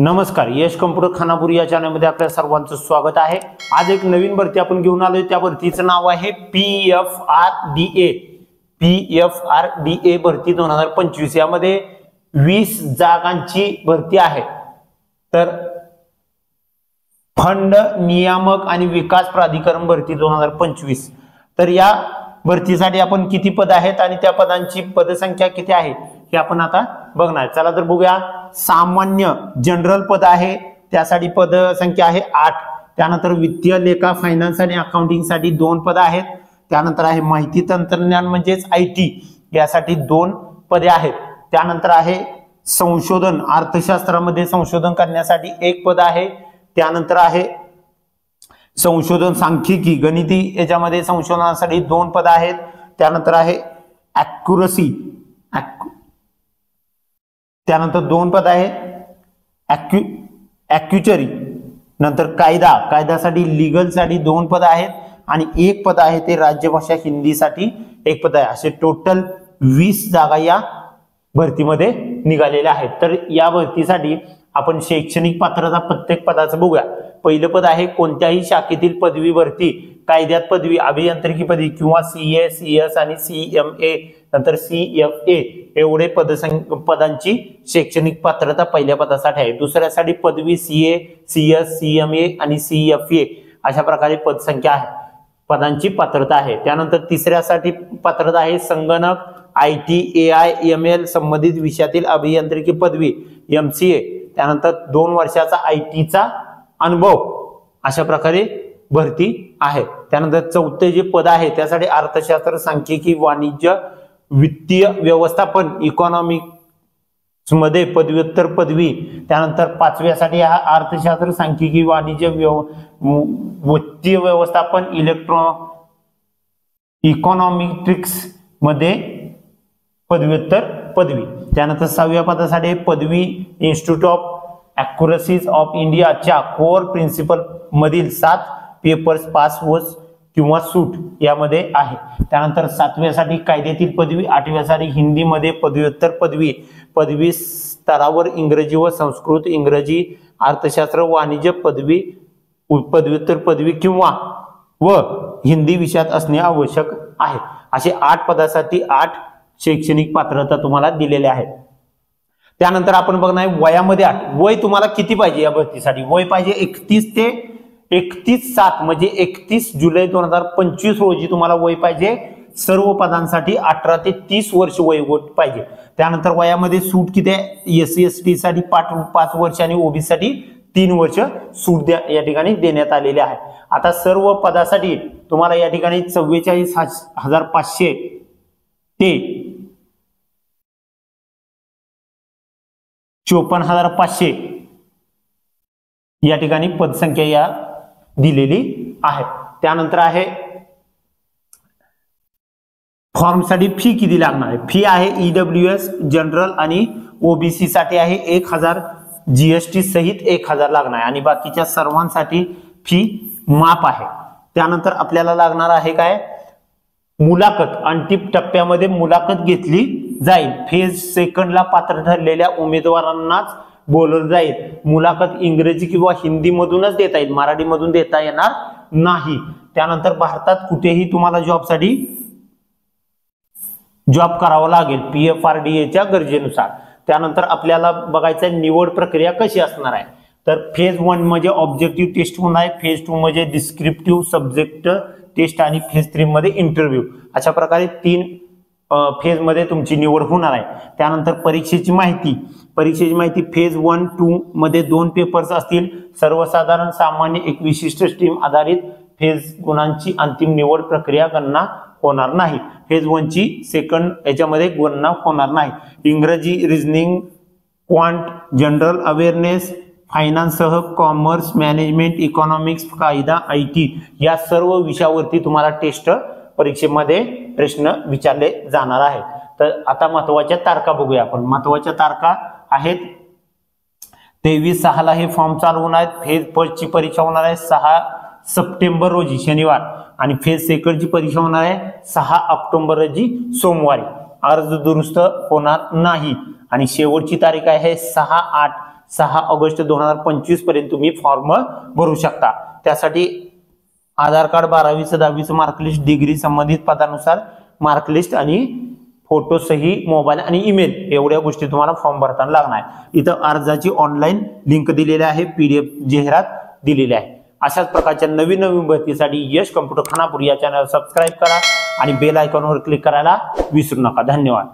नमस्कार, यश कम्प्युटर खानापूर या चॅनलमध्ये आपल्या सर्वांचं स्वागत आहे। आज एक नवीन भरती आपण घेऊन आलोय। त्या भरतीचं नाव आहे PFRDA। PFRDA भरती 2025 यामध्ये 20 जागांची भरती आहे। तर फंड नियामक आणि विकास प्राधिकरण भरती 2025। तर या भरतीसाठी आपण किती पद आहेत आणि त्या पदांची पदसंख्या किती आहे हे आपण आता बघणार। चला तर बघूया। सामान्य जनरल पद आहे, त्यासाठी पद संख्या आहे 8। त्यानंतर वित्तीय लेखा फायनान्स आणि अकाउंटिंग साठी 2 पद आहेत। त्यानंतर आहे माहिती तंत्रज्ञान म्हणजेच IT यासाठी 2 पदे आहेत। त्यानंतर आहे संशोधन अर्थशास्त्रामध्ये संशोधन करण्यासाठी 1 पद आहे। त्यानंतर आहे संशोधन सांख्यिकी गणिती याच्यामध्ये संशोधनासाठी 2 पद आहेत। त्यानंतर आहे ॲक्युरसी त्यानंतर 2 पद आहे ॲक्युचरी। नंतर कायद्यासाठी लीगल साठी 2 पद आहेत आणि 1 पद आहे ते राज्यभाषा हिंदी साठी 1 पद आहे। असे टोटल 20 जागा या भरतीमध्ये निघालेल्या आहेत। तर या भरतीसाठी आपण शैक्षणिक पात्रता प्रत्येक पदाचं बघूया। पहिलं पद आहे कोणत्याही शाखेतील पदवी भरती, कायद्यात पदवी, अभियांत्रिकी पदवी किंवा CA, CS आणि CMA नंतर CFA एवढे पदांची शैक्षणिक पात्रता पहिल्या पदासाठी आहे। दुसऱ्यासाठी पदवी CA, CS, CMA आणि CFA अशा प्रकारे पदसंख्या आहे, पदांची पात्रता आहे। त्यानंतर तिसऱ्यासाठी पात्रता आहे संगणक, IT, AI, ML संबंधित विषयातील अभियांत्रिकी पदवी MCA। त्यानंतर 2 वर्षाचा IT चा अनुभव अशा प्रकारे भरती आहे। त्यानंतर चौथे जे पद आहे त्यासाठी अर्थशास्त्र, सांख्यिकी, वाणिज्य, वित्तीय व्यवस्थापन इकॉनॉमिक्स मध्ये पदव्युत्तर पदवी। त्यानंतर 5व्यासाठी हा अर्थशास्त्र, सांख्यिकी, वाणिज्य, वित्तीय व्यवस्थापन, इकॉनॉमेट्रिक्स मध्ये पदव्युत्तर पदवी। त्यानंतर 6व्या पदासाठी पदवी इन्स्टिट्यूट ऑफ ॲक्युरसीज ऑफ इंडियाच्या कोर प्रिन्सिपल मधील 7 पेपर्स पास व किंवा सूट यामध्ये आहे। त्यानंतर 7व्यासाठी कायद्यातील पदवी, 8व्यासाठी हिंदी मध्ये पदव्युत्तर पदवी, पदवी स्तरावर इंग्रजी व संस्कृत, इंग्रजी, अर्थशास्त्र, वाणिज्य पदवी, पदव्युत्तर पदवी किंवा व हिंदी विषयात असणे आवश्यक आहे। असे 8 पदासाठी 8 शैक्षणिक पात्रता तुम्हाला दिलेले आहेत। त्यानंतर आपण बघणार वयामध्ये 8 वय तुम्हाला किती पाहिजे या भरतीसाठी। वय पाहिजे 31 ते 31/7 म्हणजे 31 जुलै 2025 रोजी तुम्हाला वय पाहिजे। सर्व पदांसाठी 18 ते 30 वर्ष वय पाहिजे। त्यानंतर वयामध्ये सूट किती आहे, SC ST साठी 5 वर्ष आणि OBC साठी 3 वर्ष सूट या ठिकाणी देण्यात आलेले आहे। आता सर्व पदासाठी तुम्हाला या ठिकाणी 44,500 ते 54,500 या ठिकाणी पदसंख्या या दिलेली आहे। त्यानंतर आहे फॉर्म साठी फी किती लागणार आहे। फी आहे EWS जनरल आणि OBC साठी आहे 1000, GST सहित 1000 लागणार आहे आणि बाकीच्या सर्वांसाठी फी माफ आहे। त्यानंतर आपल्याला लागणार आहे काय, मुलाखत। अंतिम टप्प्यामध्ये मुलाखत घेतली जाईल। फेज सेकंडला पात्र ठरलेल्या उमेदवारांनाच बोलवलं जाईल। मुलाखत इंग्रजी किंवा हिंदी मधूनच देता येईल, मराठी मधून देता येणार नाही। त्यानंतर भारतात कुठेही तुम्हाला जॉब करावा लागेल PFRDA च्या गरजेनुसार। त्यानंतर आपल्याला बघायचं निवड प्रक्रिया कशी असणार आहे। तर फेज 1 म्हणजे ऑब्जेक्टिव्ह टेस्ट होणार आहे, फेज 2 म्हणजे डिस्क्रिप्टिव्ह सब्जेक्ट टेस्ट आणि फेज 3 मध्ये इंटरव्ह्यू। अशा प्रकारे 3 फेज मध्ये तुमची निवड होणार आहे। त्यानंतर परीक्षेची माहिती फेज 1, 2 मध्ये 2 पेपर्स असतील। सर्वसाधारण, सामान्य, एक विशिष्ट स्ट्रीम आधारित फेज गुणांची अंतिम निवड प्रक्रिया गणना होणार नाही। फेज 1 ची सेकंड याच्यामध्ये गणना होणार नाही। इंग्रजी, reasoning, quant, general awareness, finance सह कॉमर्स, मॅनेजमेंट, इकॉनॉमिक्स, कायदा, IT या सर्व विषयावरती तुम्हाला टेस्ट परीक्षेमध्ये प्रश्न विचारले जाणार आहेत। तर आता महत्त्वाच्या तारखा बघूया आपण। महत्त्वाच्या तारखा आहेत 23/6 ला हे फॉर्म चालू होणार आहेत। फेज 1 ची परीक्षा होणार आहे 6 सप्टेंबर रोजी शनिवार आणि फेज सेकंड ची परीक्षा होणार आहे 6 ऑक्टोबर रोजी सोमवारी। अर्ज दुरुस्त होणार नाही आणि शेवटची तारीख आहे 6/8 6 ऑगस्ट 2025 पर्यंत तुम्ही फॉर्म भरू शकता। त्यासाठी आधार कार्ड, 12वीचं 10वीचं मार्कलिस्ट, डिग्री संबंधित पदानुसार मार्कलिस्ट आणि फोटो सही, मोबाईल आणि ईमेल एवढ्या गोष्टी तुम्हाला फॉर्म भरताना लागणार। इथं अर्जाची ऑनलाईन लिंक दिलेली आहे, PDF जाहिरात दिलेली आहे। अशाच प्रकारच्या नवीन भरतीसाठी यश कम्प्युटर खानापूर या चॅनल सबस्क्राईब करा आणि बेल आयकॉनवर क्लिक करायला विसरू नका। धन्यवाद।